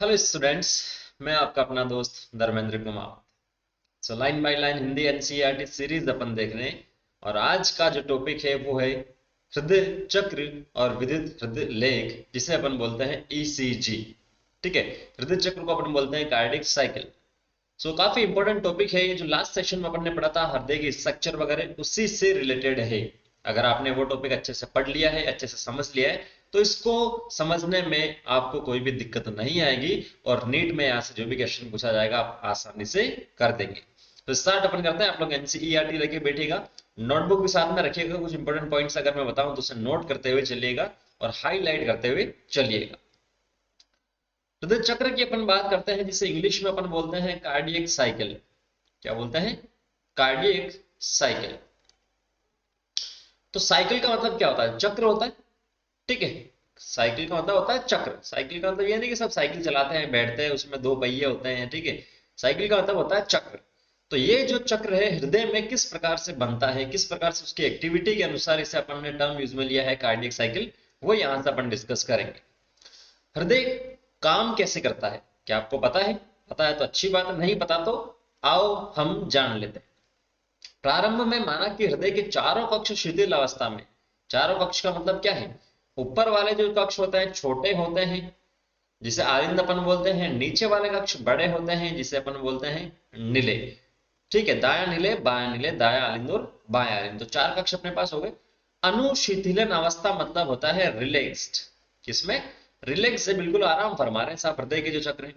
Hello students. मैं आपका अपना दोस्त Dharmendra Kumar. Line by line Hindi NCERT series अपन देख रहे हैं। और आज का जो टॉपिक है वो है हृदय चक्र और विद्युत हृदय लेख, जिसे अपन बोलते हैं ईसीजी। ठीक है, हृदय चक्र को अपन बोलते हैं कार्डियक साइकिल। काफी इंपॉर्टेंट टॉपिक है ये, जो लास्ट सेशन में अपन ने पढ़ा था हृदय की स्ट्रक्चर वगैरह, उसी से रिलेटेड है। अगर आपने वो टॉपिक अच्छे से पढ़ लिया है, अच्छे से समझ लिया है, तो इसको समझने में आपको कोई भी दिक्कत नहीं आएगी। और नीट में यहाँ से जो भी क्वेश्चन पूछा जाएगा आप आसानी से कर देंगे। तो स्टार्ट अपन करते हैं। आप लोग एनसीईआरटी लेके बैठिएगा, नोटबुक भी साथ में रखिएगा। कुछ इंपॉर्टेंट पॉइंट्स अगर मैं बताऊं तो उसे नोट करते हुए चलिएगा और हाईलाइट करते हुए चलिएगा। हृदय चक्र की अपन बात करते हैं, जिसे इंग्लिश में अपन बोलते हैं कार्डियक साइकिल। क्या बोलते हैं? Cardiac cycle. तो साइकिल का मतलब क्या होता है? चक्र होता है। ठीक है, साइकिल का मतलब होता है चक्र। साइकिल का मतलब ये नहीं कि सब साइकिल चलाते हैं बैठते हैं उसमें दो पहिए होते हैं। ठीक है, साइकिल का मतलब होता है चक्र। तो ये जो चक्र है हृदय में किस प्रकार से बनता है, किस प्रकार से उसकी एक्टिविटी के अनुसार इसे अपन ने टर्म यूज में लिया है कार्डियक साइकिल, वो यहां से अपन डिस्कस करेंगे। हृदय काम कैसे करता है, क्या आपको पता है? पता है तो अच्छी बात है, नहीं पता तो आओ हम जान लेते हैं। प्रारंभ में माना कि हृदय के चारों कक्ष शिथिल अवस्था में। चारों कक्ष का मतलब क्या है? ऊपर वाले जो कक्ष होते हैं छोटे होते हैं, जिसे आलिंद अपन बोलते हैं। नीचे वाले कक्ष बड़े होते हैं, जिसे अपन बोलते हैं निले। ठीक है, दाया निले, बाया निले, दाया आलिंद और बाया आलिंद। तो चार कक्ष अपने पास हो गए। अनुशीथिलन अवस्था मतलब होता है रिलैक्स्ड। किसमें? रिलैक्स से बिल्कुल आराम फरमा रहे हैं साहब हृदय के जो चक्र है,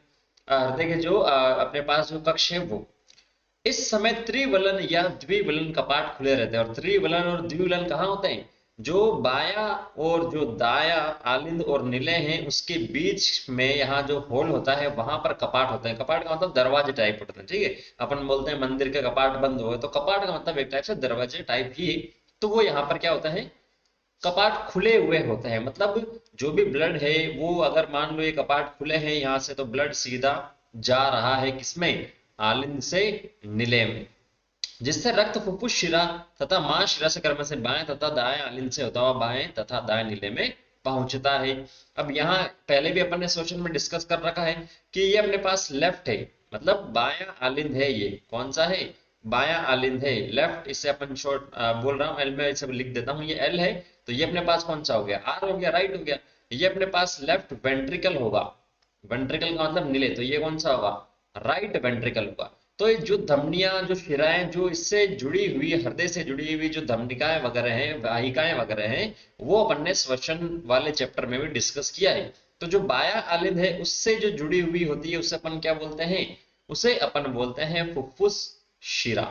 हृदय के जो अपने पास जो कक्ष है वो। इस समय त्रिवलन या द्विवलन कपाट खुले रहते हैं। और त्रिवलन और द्विवलन कहाँ होते हैं? जो बाया और जो दाया आलिंद और निलय हैं उसके बीच में यहाँ जो होल होता है वहां पर कपाट होते हैं। कपाट का मतलब दरवाजे टाइप होते हैं। ठीक है, अपन बोलते हैं मंदिर के कपाट बंद हो गए, तो कपाट का मतलब एक टाइप से दरवाजे टाइप ही है। तो वो यहाँ पर क्या होता है? कपाट खुले हुए होते हैं। मतलब जो भी ब्लड है वो, अगर मान लो ये कपाट खुले हैं यहाँ से, तो ब्लड सीधा जा रहा है किसमें? आलिंद से निलय में, जिससे रक्त फुफ्फुस शिरा तथा महाशिरा से क्रम से बाएं तथा दाएं आलिंद से होता हुआ बाएं तथा दाएं नीले में पहुंचता है। अब यहाँ पहले भी अपन ने सेशन में डिस्कस कर रखा है कि ये अपने पास लेफ्ट है, मतलब बायां आलिंद है। ये कौन सा है? बायां आलिंद है, लेफ्ट। इसे अपन शॉर्ट बोल रहा हूँ, एल में इसे लिख देता हूँ, ये एल है। तो ये अपने पास कौन सा हो गया? आर हो गया, राइट हो गया। ये अपने पास लेफ्ट वेंट्रिकल होगा। वेंट्रिकल का मतलब नीले, तो ये कौन सा होगा? राइट वेंट्रिकल होगा। तो ये जो धमनियां, जो शिराएं, जो इससे जुड़ी हुई, हृदय से जुड़ी हुई जो धमनिकाएं वगैरह हैं, वाहिकाएं वगैरह हैं, वो अपन ने श्वसन वाले चैप्टर में भी डिस्कस किया है। तो जो बाया आलिंद है उससे जो जुड़ी हुई होती है उसे अपन क्या बोलते हैं? उसे अपन बोलते हैं फुफ्फुस शिरा।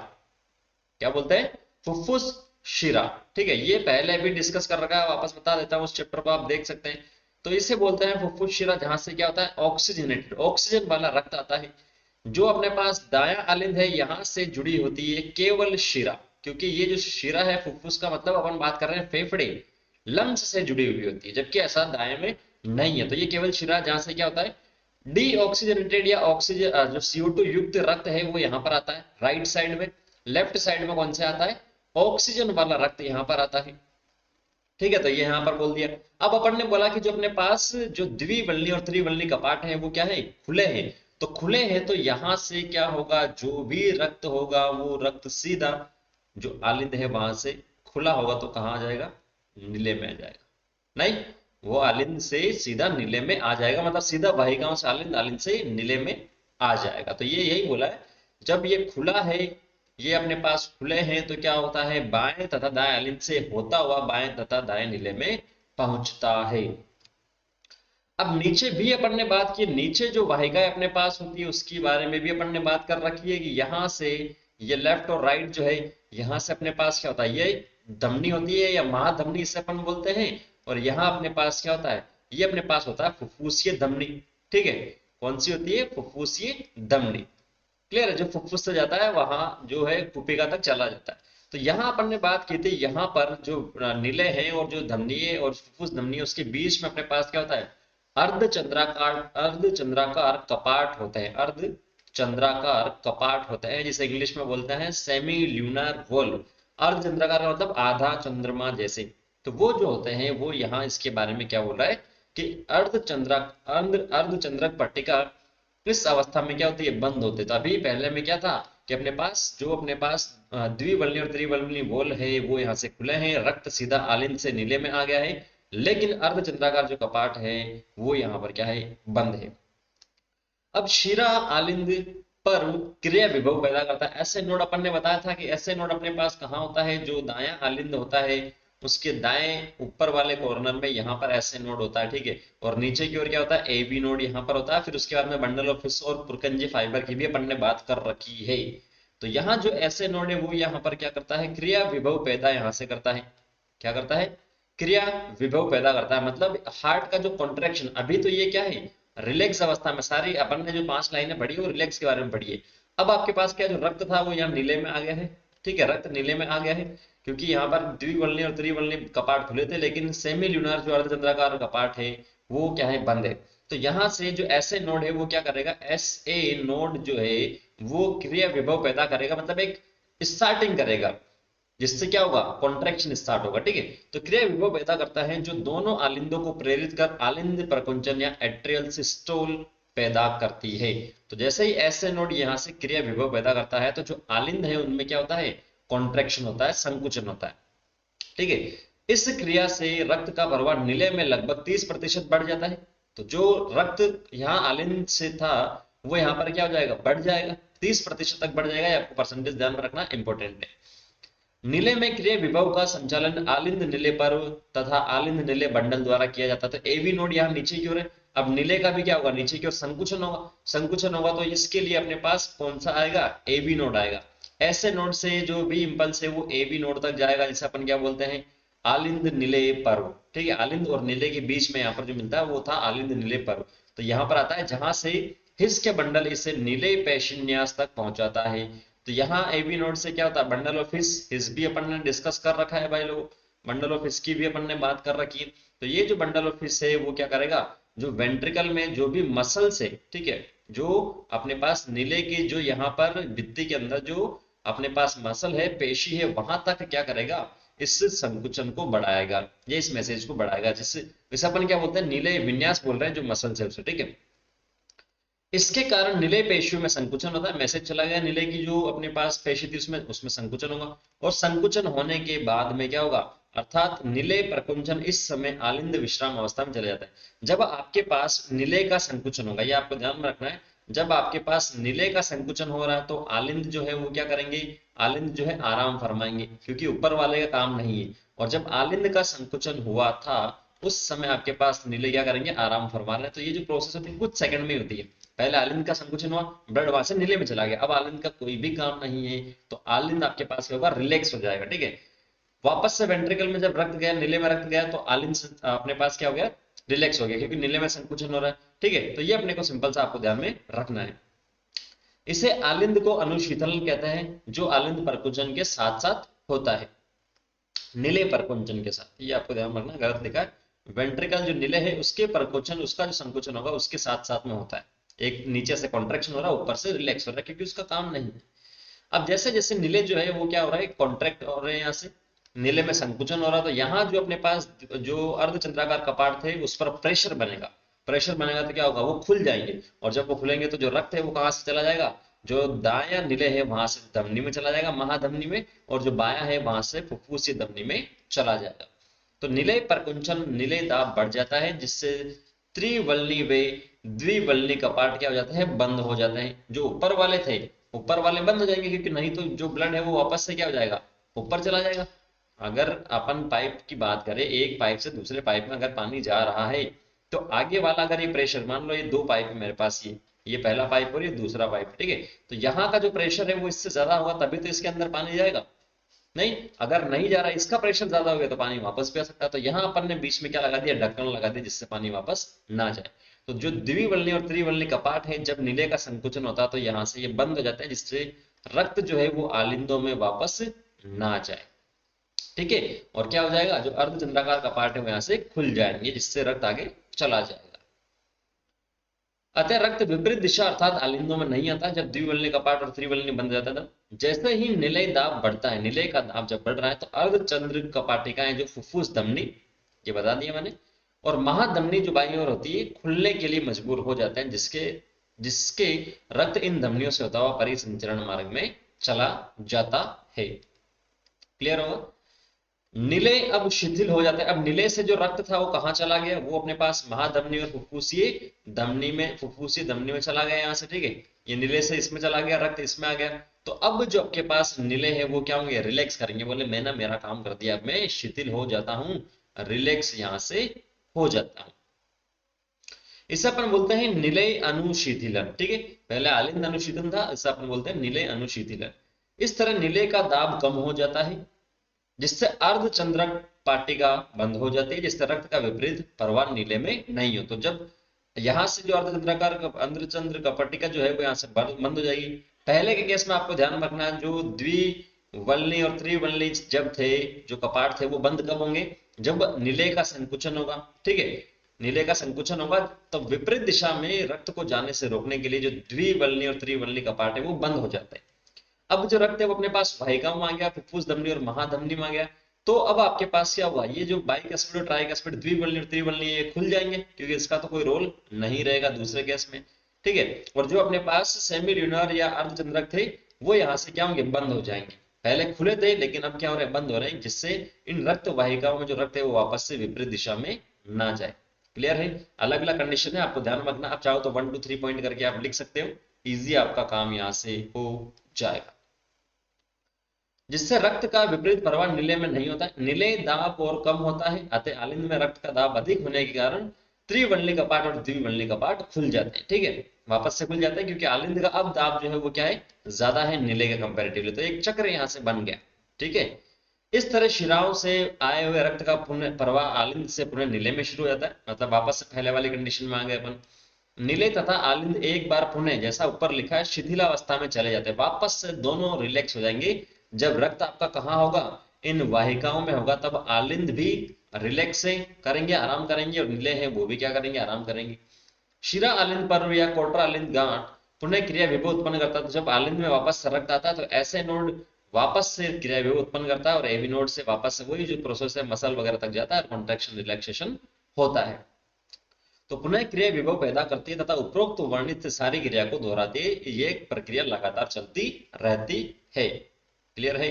क्या बोलते हैं? फुफ्फुस शिरा। ठीक है, ये पहले भी डिस्कस कर रखा है, वापस बता देता हूँ, उस चैप्टर को आप देख सकते हैं। तो इसे बोलते हैं फुफ्फुस शिरा, जहां से क्या होता है? ऑक्सीजनेटेड, ऑक्सीजन वाला रक्त आता है। जो अपने पास दाया आलिंद है यहां से जुड़ी होती है केवल शिरा, क्योंकि ये जो शिरा है फुफ्फुस का मतलब अपन बात कर रहे हैं फेफड़े, लंग्स से जुड़ी हुई होती है, जबकि ऐसा दाएं में नहीं है। तो ये केवल शिरा, जहां से क्या होता है? डीऑक्सीजनेटेड या ऑक्सीजन जो CO2 युक्त रक्त है वो यहाँ पर आता है राइट साइड में। लेफ्ट साइड में कौन से आता है? ऑक्सीजन वाला रक्त यहाँ पर आता है। ठीक है, तो ये यहाँ पर बोल दिया। अब अपन ने बोला कि जो अपने पास जो द्विवल्ली और त्रिवल्ली कपाट है वो क्या है? खुले हैं। तो खुले हैं तो यहां से क्या होगा? जो भी रक्त होगा वो रक्त सीधा जो आलिंद है वहां से खुला होगा, तो कहाँ आ जाएगा? नीले में आ जाएगा। नहीं, वो आलिंद से सीधा नीले में आ जाएगा, मतलब सीधा वाहिकाओं से आलिंद, आलिंद से नीले में आ जाएगा। तो ये यही बोला है, जब ये खुला है, ये अपने पास खुले हैं, तो क्या होता है? बाएं तथा दाएं आलिंद से होता हुआ बाएं तथा दाएं नीले में पहुंचता है। अब नीचे भी अपन ने बात की, नीचे जो वाहिकाएं अपने पास होती है उसके बारे में भी अपन ने बात कर रखी है कि यहां से ये लेफ्ट और राइट जो है, यहां से अपने पास क्या होता है? ये धमनी होती है या महाधमनी इसे अपन बोलते हैं। और यहाँ अपने पास क्या होता है? ये अपने पास होता है फुफ्फुसीय धमनी। ठीक है, कौन सी होती है? फुफ्फुसीय धमनी। क्लियर है, जो फुफ्फुस से जाता है वहां जो है कुपिका तक चला जाता है। तो यहाँ अपन ने बात की थी, यहाँ पर जो नीले हैं और जो धमनी और फुफ्फुस धमनी उसके बीच में अपने पास क्या होता है? अर्धचंद्राकार कपाट होते हैं। अर्धचंद्राकार कपाट होते हैं, जिसे इंग्लिश में बोलते हैं सेमी ल्यूनर वॉल्व। अर्धचंद्राकार का मतलब आधा चंद्रमा जैसे। तो वो जो होते हैं वो यहाँ इसके बारे में क्या बोल रहा है? कि अर्धचंद्रक पट्टिका इस अवस्था में क्या होती है, बंद होते। तो अभी पहले में क्या था कि अपने पास द्विवल्नी और त्रिवल्नी बोल है वो यहाँ से खुले हैं, रक्त सीधा आलिंद से नीले में आ गया है, लेकिन अर्धचंद्राकार जो कपाट है वो यहाँ पर क्या है, बंद है। अब शिरा आलिंद पर क्रिया विभव पैदा करता है। ऐसे नोड अपन ने बताया था कि ऐसे नोड अपने पास कहाँ होता है, जो दायां आलिंद होता है उसके दाएं ऊपर वाले कॉर्नर में यहाँ पर ऐसे नोड होता है, ठीक है। और नीचे की ओर क्या होता है, ए बी नोड यहाँ पर होता है। फिर उसके बाद में बंडल ऑफ फिश और पुरकंजी फाइबर की भी अपन ने बात कर रखी है। तो यहाँ जो ऐसे नोड है वो यहाँ पर क्या करता है, क्रिया विभव पैदा यहाँ से करता है। क्या करता है, क्रिया विभव पैदा करता है। मतलब हार्ट का जो कॉन्ट्रैक्शन, अभी तो ये क्या है, रिलैक्स अवस्था में, सारी अपन ने जो 5 लाइनें पढ़ी वो रिलैक्स के बारे में पढ़ी है। अब आपके पास क्या, जो रक्त था वो यहाँ नीले में आ गया है, ठीक है, रक्त नीले में आ गया है, क्योंकि यहाँ पर द्विवल्नी और त्रिवल्नी कपाट खुले थे, लेकिन सेमी ल्यूनर जो अर्धचंद्राकार कपाट है वो क्या है, बंद है। तो यहाँ से जो ऐसे नोड है वो क्या करेगा, एस ए नोड जो है वो क्रिया विभव पैदा करेगा, मतलब एक स्टार्टिंग करेगा, जिससे क्या होगा, कॉन्ट्रैक्शन स्टार्ट होगा, ठीक है। तो क्रिया विभव पैदा करता है जो दोनों आलिंदों को प्रेरित कर आलिंद प्रकुंचन या एट्रियल सिस्टोल पैदा करती है। तो जैसे ही ऐसे नोड यहाँ से क्रिया विभव पैदा करता है तो जो आलिंद है उनमें क्या होता है, कॉन्ट्रैक्शन होता है, संकुचन होता है, ठीक है। इस क्रिया से रक्त का प्रवाह नीले में लगभग 30% बढ़ जाता है। तो जो रक्त यहाँ आलिंद से था वो यहाँ पर क्या हो जाएगा, बढ़ जाएगा, 30% तक बढ़ जाएगा। आपको परसेंटेज ध्यान में रखना इंपॉर्टेंट है। नीले में क्रिया विभव का संचालन आलिंद नीले पर्व तथा आलिंद नीले बंडल द्वारा किया जाता है। तो एवी नोड यहाँ नीचे की ओर है, अब नीले का भी क्या होगा, नीचे की ओर संकुचन होगा। संकुचन होगा तो इसके लिए अपने पास कौन सा आएगा, एबी नोड आएगा। ऐसे नोड से जो भी इंपल्स है वो एबी नोड तक जाएगा, जिसे अपन क्या बोलते हैं, आलिंद नीले पर्व, ठीक है। आलिंद और नीले के बीच में यहाँ पर जो मिलता है वो था आलिंद नीले पर्व। तो यहाँ पर आता है जहां से हिस के बंडल इसे नीले पेशिन्यास तक पहुंचाता है। तो यहाँ एबी नोड से क्या होता है, बंडल ऑफ हिस भी अपन ने डिस्कस कर रखा है भाई लोग, बंडल ऑफ हिस की भी अपन ने बात कर रखी है। तो ये जो बंडल ऑफ हिस है वो क्या करेगा, जो वेंट्रिकल में जो भी मसल्स है, ठीक है, जो अपने पास नीले की जो यहाँ पर भित्ति के अंदर जो अपने पास मसल है, पेशी है, वहां तक क्या करेगा, इस संकुचन को बढ़ाएगा, ये इस मैसेज को बढ़ाएगा, जिससे इसे अपन क्या बोलते हैं, नीले विन्यास बोल रहे हैं जो मसल्स है उसे, ठीक है। इसके कारण नीले पेशियों में संकुचन होता है, मैसेज चला गया, नीले की जो अपने पास पेशी थी उसमें उसमें संकुचन होगा। और संकुचन होने के बाद में क्या होगा, अर्थात नीले प्रकुंचन इस समय आलिंद विश्राम अवस्था में चले जाता है। जब आपके पास नीले का संकुचन होगा, ये आपको ध्यान में रखना है, जब आपके पास नीले का संकुचन हो रहा है तो आलिंद जो है वो क्या करेंगे, आलिंद जो है आराम फरमाएंगे, क्योंकि ऊपर वाले का काम नहीं है। और जब आलिंद का संकुचन हुआ था उस समय आपके पास नीले क्या करेंगे, आराम फरमा रहे हैं। तो ये जो प्रोसेस होती है कुछ सेकंड में होती है। पहले आलिंद का संकुचन हुआ, ब्लड वहां से नीले में चला गया, अब आलिंद का कोई भी काम नहीं है, तो आलिंद आपके पास क्या होगा, रिलैक्स हो जाएगा, ठीक है। वापस से वेंट्रिकल में जब रक्त गया, नीले में रक्त गया, तो आलिंद अपने पास क्या हो गया, रिलैक्स हो गया, क्योंकि नीले में संकुचन हो रहा है, ठीक है। तो ये अपने को सिंपल सा आपको ध्यान में रखना है। इसे आलिंद को अनुशीतल कहते हैं, जो आलिंद प्रकुंचन के साथ साथ होता है, नीले प्रकुंचन के साथ, ये आपको ध्यान रखना, गलत लिखा है। वेंट्रिकल जो नीले है उसके प्रकुंचन, उसका जो संकुचन होगा उसके साथ साथ में होता है। एक नीचे से कॉन्ट्रैक्शन हो रहा है, ऊपर से रिलैक्स हो रहा है, क्योंकि उसका काम नहीं है। अब जैसे जैसे नीले जो है वो क्या हो रहा है, कॉन्ट्रैक्ट हो रहे हैं, यहाँ से नीले में संकुचन हो रहा है, तो यहाँ जो अपने पास जो अर्धचंद्राकार कपाट थे उस पर प्रेशर बनेगा। प्रेशर बनेगा तो क्या होगा, वो खुल जाएंगे, और जब वो खुलेंगे तो जो रक्त है वो कहाँ से चला जाएगा, जो दाया नीले है वहां से धमनी में चला जाएगा, महाधमनी में, और जो बाया है वहां से फुफ्फुसीय धमनी में चला जाएगा। तो नीले प्रकुंचन, नीले दाब बढ़ जाता है, जिससे त्रिवल्नी वे द्विवल्नी कपाट क्या हो जाते हैं, बंद हो जाते हैं। जो ऊपर वाले थे ऊपर वाले बंद हो जाएंगे, क्योंकि नहीं तो जो ब्लड है वो वापस से क्या हो जाएगा, ऊपर चला जाएगा। अगर अपन पाइप की बात करें, एक पाइप से दूसरे पाइप में अगर पानी जा रहा है तो आगे वाला अगर ये प्रेशर, मान लो ये 2 पाइप है मेरे पास, ये पहला पाइप और ये दूसरा पाइप, ठीक है। तो यहाँ का जो प्रेशर है वो इससे ज्यादा होगा, तभी तो इसके अंदर पानी जाएगा। नहीं, अगर नहीं जा रहा, इसका प्रेशर ज्यादा हो गया तो पानी वापस भी आ सकता है। तो यहाँ अपन ने बीच में क्या लगा दिया, ढक्कन लगा दिया, जिससे पानी वापस ना जाए। तो जो द्विवल्नी और त्रिवल्नी कपाट है, जब नीले का संकुचन होता है तो यहाँ से ये बंद हो जाते हैं, जिससे रक्त जो है वो आलिंदों में वापस ना जाए, ठीक है। और क्या हो जाएगा, जो अर्धचंद्राकार कपाट है वो यहाँ से खुल जाएंगे, जिससे रक्त आगे चला जाएगा। अतः रक्त विपरीत दिशा अर्थात आलिंदों में नहीं आता जब द्विवल्नी कपाट और त्रिवल्नी बंद जाता है। जैसे ही निलय दाब बढ़ता है, निलय का दाब जब बढ़ रहा है, तो अर्धचंद्र कपाटिकाएं जो फुफ्फुस धमनी, ये बता दिया मैंने, और महाधमनी जो बाईं ओर होती है खुलने के लिए मजबूर हो जाते हैं, जिसके जिसके रक्त इन धमनियों से होता हुआ परिसंचरण मार्ग में चला जाता है। क्लियर होगा? निलय अब शिथिल हो जाता है। अब निलय से जो रक्त था वो कहां चला गया? वो अपने पास महाधमनी और फुफ्फुसीय धमनी में चला गया, यहां से, ठीक है। ये निलय से इसमें चला गया, रक्त इसमें आ गया। तो अब जो आपके पास निलय है वो क्या होंगे? रिलैक्स करेंगे, बोले मैं ना मेरा काम कर दिया, अब मैं शिथिल हो जाता हूं, रिलैक्स यहां से हो जाता हूं। इसे अपन बोलते हैं निलय अनुशीतलन, ठीक है। पहले आलिंद अनुशीतलन था, इसे अपन बोलते हैं निलय अनुशीतलन। इस तरह निलय का दाब कम हो जाता है, जिससे अर्धचंद्रक पाटिका बंद हो जाती है, जिससे रक्त का विपरीत प्रवाह नीले में नहीं हो। तो जब यहां से जो अर्धचंद्राकार अर्धचंद्र का पट्टिका जो है वो यहाँ से बंद हो जाएगी। पहले के केस में आपको ध्यान रखना, जो द्विवल्ली और त्रिवल्ली जब थे, जो कपाट थे, वो बंद कब होंगे? जब निलय का संकुचन होगा, ठीक है। निलय का संकुचन होगा तो विपरीत दिशा में रक्त को जाने से रोकने के लिए जो द्विवल्ली और त्रिवल्ली कपाट है वो बंद हो जाते हैं। अब जो रक्त है वो अपने पास वाहिकाओं में आ गया, फुफ्फुस धमनी और महाधमनी में आ गया। तो अब आपके पास क्या हुआ? ये जो बाइकस्पिड और ट्राइकस्पिड, द्विवल्ली और त्रिवल्ली, ये खुल जाएंगे, क्योंकि इसका तो कोई रोल नहीं रहेगा दूसरे केस में, ठीक है। और जो अपने पास सेमी ल्यूनर या अर्धचंद्रक थे वो यहाँ से क्या होंगे? बंद हो जाएंगे। पहले खुले थे लेकिन अब क्या हो रहे हैं? बंद हो रहे हैं, जिससे इन रक्त वाहिकाओं में जो रक्त है वो वापस से विपरीत दिशा में ना जाए। क्लियर है? अलग अलग कंडीशन है, आपको ध्यान रखना। आप चाहो तो 1 2 3 पॉइंट करके आप लिख सकते हो, इजी आपका काम यहाँ से हो जाएगा। जिससे रक्त का विपरीत प्रवाह निलय में नहीं होता। निलय दाब और कम होता है, अतः आलिंद में रक्त का दाब अधिक होने के कारण त्रिवल्ली कपाट और द्विवल्ली कपाट खुल जाते हैं, ठीक है। वापस से खुल जाते हैं, क्योंकि आलिंद का अब दाब जो है वो क्या है? ज्यादा है निलय के कंपेरेटिवली। तो एक चक्र यहाँ से बन गया, ठीक है। इस तरह शिराओं से आए हुए रक्त का पुनः प्रवाह आलिंद से पुनः निलय में शुरू हो जाता है, मतलब वापस से पहले वाली कंडीशन में आ गए अपन। निलय तथा आलिंद एक बार पुनः, जैसा ऊपर लिखा है, शिथिलावस्था में चले जाते हैं, वापस से दोनों रिलैक्स हो जाएंगे। जब रक्त आपका कहाँ होगा? इन वाहिकाओं में होगा, तब आलिंद भी रिलैक्स से करेंगे, आराम करेंगे, और निलय है वो भी क्या करेंगे? आराम करेंगे। शिरा आलिंद पर्व या कोटरा आलिंद गांठ पुनः क्रिया विभव उत्पन्न करता है। तो जब आलिंद में वापस रक्त आता है तो ऐसे नोड वापस से क्रिया विभव उत्पन्न करता है, और एवी नोड से वापस से वही जो प्रोसेस है मसल वगैरह तक जाता है, कॉन्ट्रैक्शन रिलैक्सेशन होता है। तो पुनः क्रिया विभव पैदा करती है तथा उपरोक्त वर्णित सारी क्रिया को दोहराती है। ये प्रक्रिया लगातार चलती रहती है। क्लियर है?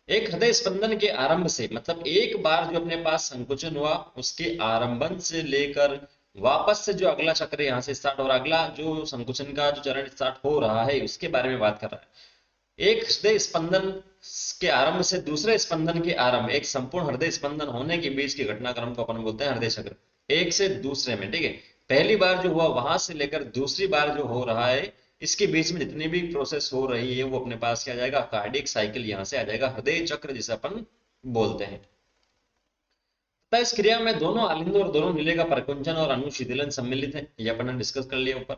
एक हृदय स्पंदन के आरंभ से, मतलब एक बार जो अपने पास संकुचन हुआ उसके आरंभन से लेकर वापस से जो अगला चक्र यहाँ से स्टार्ट हो रहा, अगला जो संकुचन का जो चरण स्टार्ट हो रहा है उसके बारे में बात कर रहा है। एक हृदय स्पंदन के आरंभ से दूसरे स्पंदन के आरंभ, एक संपूर्ण हृदय स्पंदन होने के बीच के घटनाक्रम को अपन बोलते हैं हृदय चक्र। एक से दूसरे में, ठीक है। पहली बार जो हुआ वहां से लेकर दूसरी बार जो हो रहा है, इसके बीच में जितनी भी प्रोसेस हो रही है वो अपने पास क्या आ जाएगा? कार्डियक साइकिल यहां से आ जाएगा, हृदय चक्र जिसे अपन बोलते हैं। तथा इस क्रिया में दोनों आलिंद और दोनों निलय का प्रकुंचन और अनुशीतलन सम्मिलित है, ये अपन ने डिस्कस कर लिया ऊपर।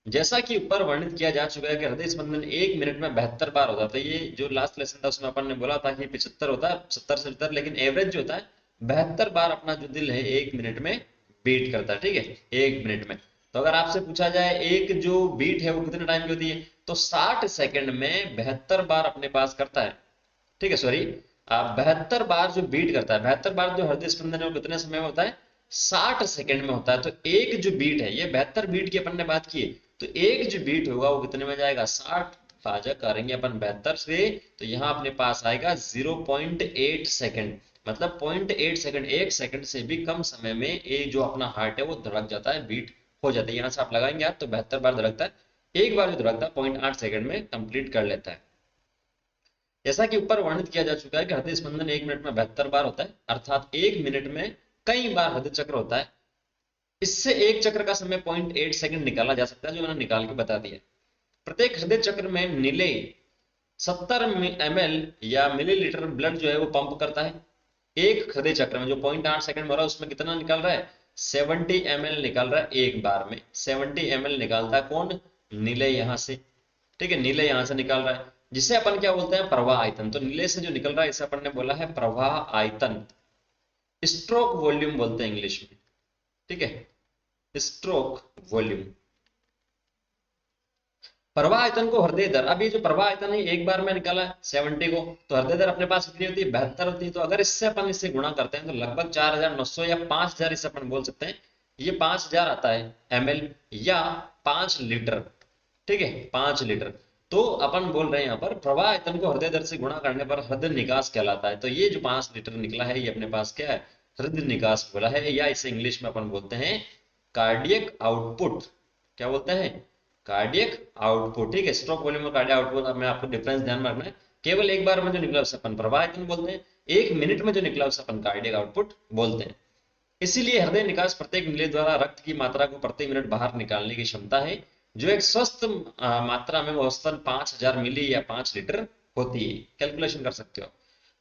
जैसा कि ऊपर वर्णित किया जा चुका है कि हृदय स्पंदन 1 मिनट में 72 बार होता है। ये जो लास्ट लेसन था उसमें अपन ने बोला था कि 75 होता है, 70 से 70, लेकिन एवरेज जो होता है 72 बार अपना जो दिल है 1 मिनट में बीट करता है, ठीक है, 1 मिनट में। तो अगर आपसे पूछा जाए एक जो बीट है वो कितने टाइम की होती है, तो 60 सेकंड में 72 बार अपने पास करता है, ठीक है। सॉरी, 72 बार जो बीट करता है, 72 बार जो हृदय स्पंदन है वो कितने समय में होता है? 60 सेकंड में होता है। तो एक जो बीट है, ये 72 बीट की अपन ने बात की है, तो एक जो बीट होगा वो कितने में जाएगा? 60 भाजक करेंगे अपन 72 से, तो यहाँ अपने पास आएगा 0.8 सेकंड, मतलब 0.8 सेकंड, 1 सेकंड से भी कम समय में ये जो अपना हार्ट है वो धड़क जाता है, बीट हो जाता है। यहाँ से आप लगाएंगे आप तो 72 बार धड़कता है, एक बार जो धड़कता है 0.8 सेकंड में कंप्लीट कर लेता है। जैसा कि ऊपर वर्णित किया जा चुका है कि हृदय स्पंदन 1 मिनट में 72 बार होता है, अर्थात 1 मिनट में कई बार हृदय चक्र होता है। इससे एक चक्र का समय 0.8 सेकंड निकाला जा सकता है, जो मैंने निकाल के बता दिया। प्रत्येक हृदय चक्र में निलय 70 ml या मिलीलीटर ब्लड जो है वो पंप करता है। एक हृदय चक्र में जो 0.8 सेकंड में हो रहा है उसमें कितना निकल रहा है? 70 ml निकल रहा है एक बार में। 70 ml निकालता है कौन? निलय यहां से, ठीक है, निलय यहां से निकाल रहा है, जिसे अपन क्या बोलते हैं? प्रवाह आयतन। तो निलय से जो निकल रहा है इसे अपन ने बोला है प्रवाह आयतन, स्ट्रोक वॉल्यूम बोलते हैं इंग्लिश में, ठीक है, स्ट्रोक वॉल्यूम। प्रवाह आयतन को हृदय दर, अब ये जो प्रवाह आयतन है एक बार में निकाला 70 को, तो हृदय दर अपने पास कितनी होती है 72 होती है। तो अगर इससे अपन इसे गुणा करते हैं तो लगभग 4900 या 5000 इसे अपन बोल सकते हैं। ये 5000 आता है ml या 5 लीटर, ठीक है 5 लीटर। तो अपन बोल रहे हैं यहाँ पर प्रवाह आयतन को हृदय दर से गुणा करने पर हृदय निकास कहलाता है। तो ये जो 5 लीटर निकला है ये अपने पास क्या है हृदय निकास बोला है, या इसे इंग्लिश में अपन बोलते हैं कार्डियक आउटपुट। क्या बोलते हैं कार्डियक आउटपुट, ठीक है। स्ट्रोक वॉल्यूम और कार्डियक आउटपुट में आपको डिफरेंस ध्यान में रखना है। केवल एक बार में जो निकला उसे अपन प्रवाह आयतन बोलते हैं, 1 मिनट में जो निकला उसे अपन कार्डियक आउटपुट बोलते हैं। इसीलिए हृदय निकास प्रत्येक निले द्वारा रक्त की मात्रा को प्रति मिनट बाहर निकालने की क्षमता है, जो एक स्वस्थ मात्रा में औसतन 5000 मिली या 5 लीटर होती है। कैलकुलेशन कर सकते हो।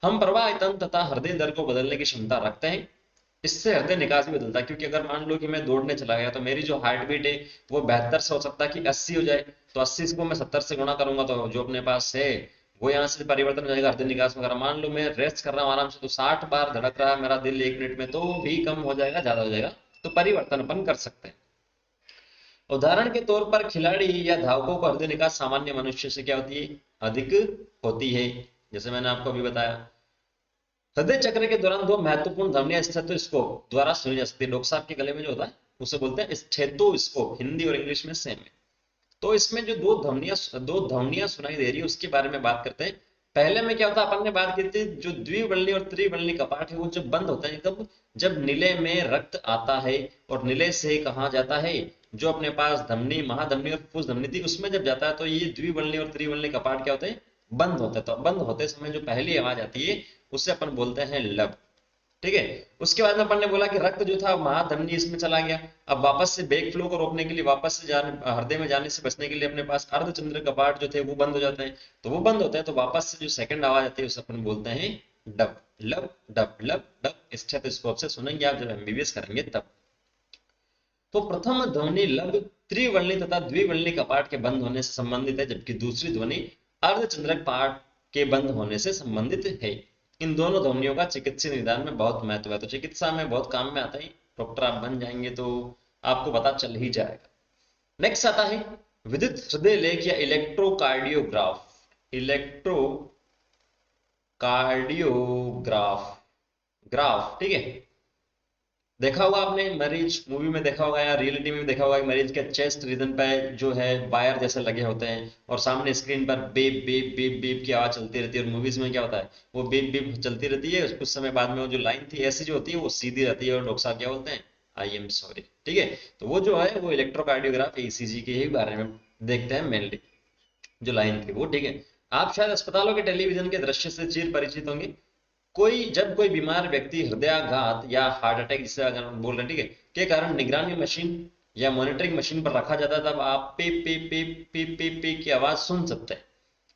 हम प्रवाह आयतन तथा हृदय दर को बदलने की क्षमता रखते हैं, इससे हृदय निकास भी बदलता है। क्योंकि अगर मान लो कि मैं दौड़ने चला गया तो मेरी जो हार्ट बीट है वो 72 से हो सकता है कि 80 हो जाए, तो 80 को मैं 70 से गुणा करूंगा तो जो अपने पास है वो यहाँ से परिवर्तन हो जाएगा हृदय निकास में। अगर मान लो मैं रेस्ट कर रहा हूँ आराम से तो 60 बार धड़क रहा है मेरा दिल 1 मिनट में, तो भी कम हो जाएगा ज्यादा हो जाएगा, तो परिवर्तन अपन कर सकते हैं। उदाहरण के तौर पर खिलाड़ी या धावकों को हृदय निकास सामान्य मनुष्य से क्या होती है अधिक होती है। जैसे मैंने आपको अभी बताया हृदय चक्र के दौरान दो महत्वपूर्ण ध्वनियां स्टेथोस्कोप द्वारा सुनी जा सकती है। डॉक्टर साहब के गले में जो होता है उसे बोलते हैं स्टेथोस्कोप, हिंदी और इंग्लिश में सेम है। तो इसमें जो दो ध्वनियां सुनाई दे रही है उसके बारे में बात करते हैं। पहले में क्या होता है अपन ने बात की थी जो द्विवल्ली और त्रिवल्ली कपाट है वो जब बंद होता है तब जब नीले में रक्त आता है और नीले से कहा जाता है जो अपने पास धमनी महाधमनी और फुस धमनी थी उसमें जब जाता है तो ये द्विवल्ली और त्रिवल्ली कपाट क्या होते हैं बंद होते हैं। तो बंद होते समय जो पहली आवाज आती है उससे अपन बोलते हैं लब, ठीक है। उसके बाद में अपन ने बोला कि रक्त जो था महाधमनी इसमें चला गया, अब वापस से बैक फ्लो को रोकने के लिए वापस से जाने हृदय में जाने से बचने के लिए अपने पास अर्धचंद्र कपाट जो थे वो बंद हो जाते हैं। तो वो बंद होते हैं तो वापस से जो सेकंड आवाज आती है उसे अपन बोलते हैं डब, लब डब लब डब। स्टेथोस्कोप से सुनेंगे आप जब एमबीबीएस करेंगे तब। तो प्रथम ध्वनि लब त्रिवल्ली तथा द्विवल्ली कपाट के बंद होने से संबंधित है, जबकि दूसरी ध्वनि अर्धचंद्रक कपाट के बंद होने से संबंधित है। इन दोनों ध्वनियों का चिकित्सीय निदान में बहुत महत्व है। तो चिकित्सा में बहुत काम में आता है, डॉक्टर आप बन जाएंगे तो आपको पता चल ही जाएगा। नेक्स्ट आता है विद्युत हृदय लेख या इलेक्ट्रोकार्डियोग्राफ। इलेक्ट्रोकार्डियोग्राफ ग्राफ, ठीक है। देखा होगा आपने मरीज मूवी में देखा होगा या रियलिटी में भी देखा होगा कि मरीज के चेस्ट रीजन पे जो है वायर जैसे लगे होते हैं और सामने स्क्रीन पर बेप बेप बेप बेप की आवाज चलती रहती है। और मूवीज में क्या होता है वो बेप बेप चलती रहती है, कुछ समय बाद में वो जो लाइन थी ऐसी जो होती है वो सीधी रहती है और डॉक्टर साहब क्या बोलते हैं आई एम सॉरी, ठीक है। तो वो जो है वो इलेक्ट्रोकार्डियोग्राफ ईसीजी के ही बारे में देखते हैं मेनली, जो लाइन थी वो, ठीक है। आप शायद अस्पतालों के टेलीविजन के दृश्य से चिर परिचित होंगे। जब कोई बीमार व्यक्ति हृदयाघात या हार्ट अटैक जिसे अगर हम बोल रहे हैं, ठीक है, के कारण निगरानी मशीन या मॉनिटरिंग मशीन पर रखा जाता है तब आप पे पे पे पे पे पे की आवाज सुन सकते हैं।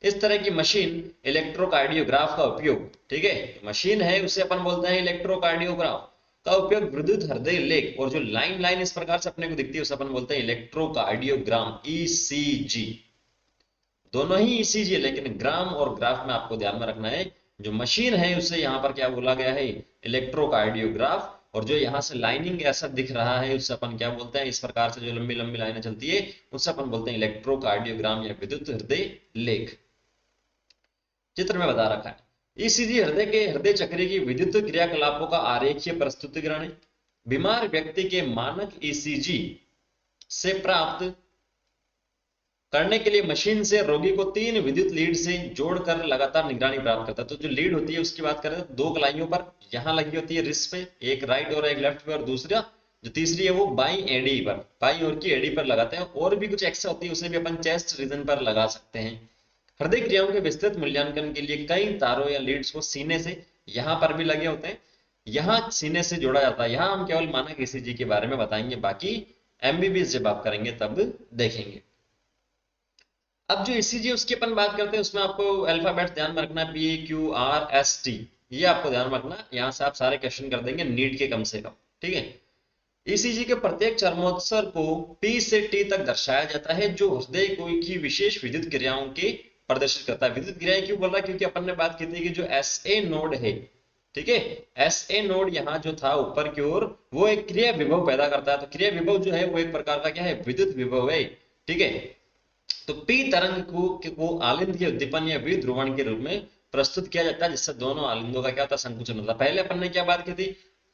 इस तरह की मशीन इलेक्ट्रोकार्डियोग्राफ का उपयोग, ठीक है, मशीन है उसे अपन बोलते हैं इलेक्ट्रोकार्डियोग्राफ का उपयोग विद्युत हृदय लेख और जो लाइन लाइन इस प्रकार से अपने को दिखती है उसे अपन बोलते हैं इलेक्ट्रोकार्डियोग्राम ईसीजी। दोनों ही ईसीजी है लेकिन ग्राम और ग्राफ में आपको ध्यान में रखना है जो मशीन है उसे यहाँ पर क्या बोला गया है इलेक्ट्रोकार्डियोग्राफ, और जो यहाँ से लाइनिंग ऐसा दिख रहा है उससे अपन क्या बोलते हैं इस प्रकार से जो लंबी लंबी लाइनें चलती है उससे अपन बोलते हैं इलेक्ट्रोकार्डियोग्राम या विद्युत हृदय लेख। चित्र में बता रखा है ईसीजी हृदय के हृदय चक्र की विद्युत क्रियाकलापों का आरेखीय प्रस्तुतिकरण है। बीमार व्यक्ति के मानक ईसीजी से प्राप्त करने के लिए मशीन से रोगी को 3 विद्युत लीड से जोड़कर लगातार निगरानी प्राप्त करता है। तो जो लीड होती है उसकी बात करें तो 2 कलाइयों पर यहां लगी होती है रिस्ट पे, एक राइट और एक लेफ्ट पे, और दूसरा जो तीसरी है वो बाई एडी पर, बाई ओर की एडी पर लगाते हैं। और भी कुछ एक्स्ट्रा होती है उसे भी अपन चेस्ट रीजन पर लगा सकते हैं। हृदय क्रियाओं के विस्तृत मूल्यांकन के लिए कई तारों या लीड्स को सीने से यहाँ पर भी लगे होते हैं, यहाँ सीने से जोड़ा जाता है। यहाँ हम केवल मानक ईसीजी के बारे में बताएंगे, बाकी एमबीबीएस जब आप करेंगे तब देखेंगे। अब जो ईसीजी उसकी अपन बात करते हैं उसमें आपको अल्फाबेट ध्यान में रखना है PQRST, ये आपको ध्यान में रखना। यहाँ से आप सारे क्वेश्चन कर देंगे नीट के कम से कम, ठीक है। ईसीजी के प्रत्येक चरमोत्सर्ग को P से T तक दर्शाया जाता है जो हृदय की विशेष विद्युत क्रियाओं के प्रदर्शित करता है। विद्युत क्रियाएं क्यों बोल रहा है क्योंकि अपन ने बात की थी कि जो SA नोड है, ठीक है, SA नोड यहाँ जो था ऊपर की ओर वो एक क्रिया विभव पैदा करता है। तो क्रिया विभव जो है वो एक प्रकार का क्या है विद्युत विभव है, ठीक है। तो पी तरंग को आलिंद के उद्दीपन या विध्रुवण के रूप में प्रस्तुत किया जाता है, जिससे दोनों आलिंदों का क्या होता है, संकुचन होता है। पहले अपन ने क्या बात की थी,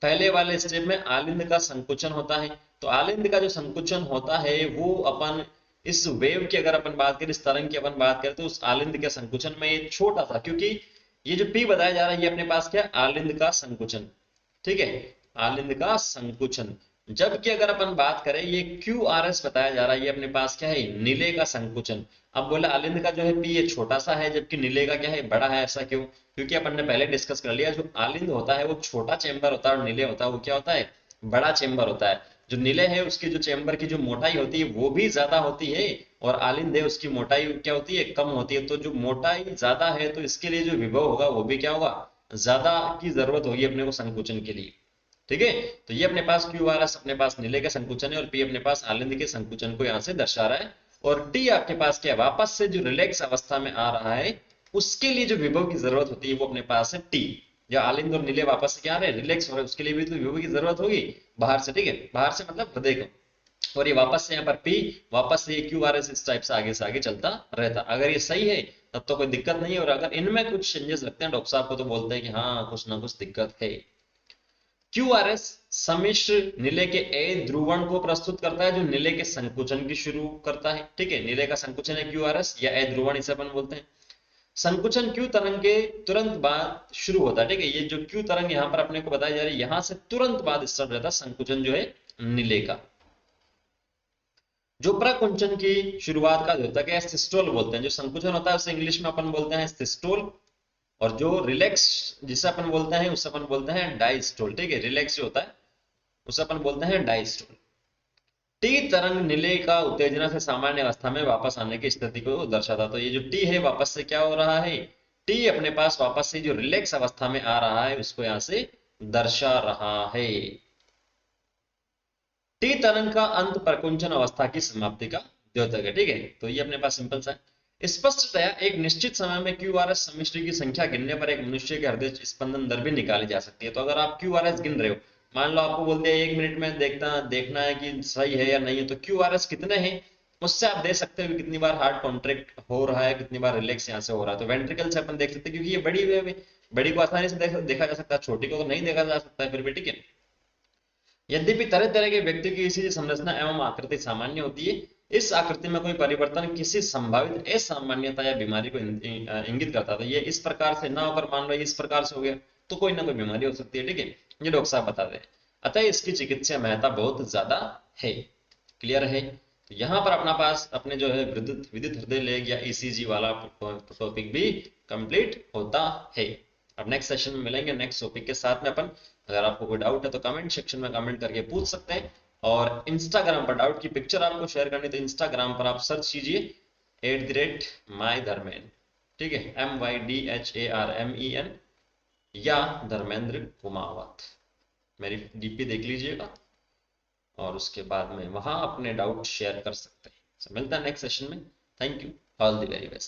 पहले वाले स्टेप में आलिंद का संकुचन होता है। तो आलिंद का जो संकुचन होता है वो अपन इस वेव की अगर अपन बात करें, इस तरंग की अपन बात करें, तो उस आलिंद के संकुचन में ये छोटा सा, क्योंकि ये जो पी बताया जा रहा है ये अपने पास क्या, आलिंद का संकुचन, ठीक है, आलिंद का संकुचन। जबकि अगर अपन बात करें, ये क्यू आर एस बताया जा रहा है, ये अपने पास क्या है, नीले का संकुचन। अब बोला आलिंद का जो है पी ये छोटा सा है, जबकि नीले का क्या है, बड़ा है। ऐसा क्यों? क्योंकि अपन ने पहले डिस्कस कर लिया, जो आलिंद होता है वो छोटा चेंबर होता है, और नीले होता है वो क्या होता है, बड़ा चेंबर होता है। जो नीले है उसकी जो चेंबर की जो मोटाई होती है वो भी ज्यादा होती है, और आलिंद है उसकी मोटाई क्या होती है, कम होती है। तो जो मोटाई ज्यादा है तो इसके लिए जो विभव होगा वो भी क्या होगा, ज्यादा की जरूरत होगी अपने को संकुचन के लिए, ठीक है। तो ये अपने पास क्यू आर एस अपने पास नीले के संकुचन है, और पी अपने पास आलिंद के संकुचन को यहाँ से दर्शा रहा है। और टी आपके पास क्या, वापस से जो रिलैक्स अवस्था में आ रहा है उसके लिए जो विभव की जरूरत होती है वो अपने पास है टी। या आलिंद और नीले वापस से क्या आ रहे हैं, रिलैक्स हो रहे हैं, उसके लिए भी तो विभव की जरूरत होगी बाहर से, ठीक है, बाहर से मतलब हृदय को। और ये वापस से यहाँ पर पी, वापस से ये क्यू आर एस इस टाइप से आगे चलता रहता। अगर ये सही है तब तो कोई दिक्कत नहीं है, और अगर इनमें कुछ चेंजेस लगते हैं डॉक्टर साहब को, तो बोलते हैं कि हाँ कुछ ना कुछ दिक्कत है। QRS सम्मिश्र नीले के ए ध्रुवण को प्रस्तुत करता है, जो नीले के संकुचन की शुरू करता है, ठीक है। नीले का संकुचन है QRS या ए ध्रुवण, इसे अपन बोलते हैं। संकुचन क्यू तरंग के तुरंत बाद शुरू होता है, ठीक है। ये जो क्यू तरंग यहाँ पर अपने को बताई जा रही है, यहां से तुरंत बाद स्टार्ट रहता है संकुचन जो है नीले का। जो प्रकुंचन की शुरुआत का जो होता है क्या, सिस्टोल बोलते हैं। जो संकुचन होता है उसे इंग्लिश में अपन बोलते हैं सिस्टोल, और जो रिलैक्स जिसे अपन बोलते हैं उसे अपन बोलते हैं डायस्टोल, ठीक है। रिलैक्स जो होता है उसे अपन बोलते हैं डायस्टोल। टी तरंग नीले का उत्तेजना से सामान्य अवस्था में वापस आने की स्थिति को दर्शाता। तो ये जो टी है वापस से क्या हो रहा है, टी अपने पास वापस से जो रिलैक्स अवस्था में आ रहा है उसको यहां से दर्शा रहा है। टी तरंग का अंत प्रकुंचन अवस्था की समाप्ति का द्योतक है, ठीक है। तो ये अपने पास सिंपल सा है। स्पष्टतया एक निश्चित समय में QRS सम्मिश्र की संख्या गिनने पर एक मनुष्य के हृदय स्पंदन दर भी निकाली जा सकती है। तो अगर आप QRS गिन रहे हो, मान लो आपको बोल दिया 1 मिनट में देखना है कि सही है या नहीं है, तो QRS कितने हैं उससे आप देख सकते हो कितनी बार हार्ट कॉन्ट्रैक्ट हो रहा है, कितनी बार रिलैक्स यहाँ से हो रहा है। तो वेंट्रिकल से अपन देख सकते हैं, क्योंकि ये बड़ी वेव है, बड़ी को आसानी से देखा जा सकता है, छोटी को तो नहीं देखा जा सकता है फिर भी, ठीक है। यद्यपि तरह तरह के व्यक्ति की इसी संरचना एवं आकृति सामान्य होती है, इस आकृति में कोई परिवर्तन किसी संभावित असामान्यता या बीमारी को इंगित करता था। ये इस प्रकार से ना होकर मान लो इस प्रकार से हो गया तो कोई ना कोई बीमारी हो सकती है, ठीक है। ये डॉक्टर साहब बता रहे हैं। अतः इसकी चिकित्सा महत्ता बहुत ज्यादा है। क्लियर है? तो यहाँ पर अपना पास अपने जो है विद्युत विद्युत हृदय लेग या ECG वाला टॉपिक भी कंप्लीट होता है। अब नेक्स्ट सेशन में मिलेंगे नेक्स्ट टॉपिक के साथ में अपन। अगर आपको कोई डाउट है तो कमेंट सेक्शन में कमेंट करके पूछ सकते हैं। और इंस्टाग्राम पर डाउट की पिक्चर आपको शेयर करनी तो इंस्टाग्राम पर आप सर्च कीजिए @myधर्मेन, ठीक है, MYDHARMEN या धर्मेंद्र कुमावत। मेरी DP देख लीजिएगा और उसके बाद में वहां अपने डाउट शेयर कर सकते हैं। मिलता है नेक्स्ट सेशन में। Thank you, all the very best.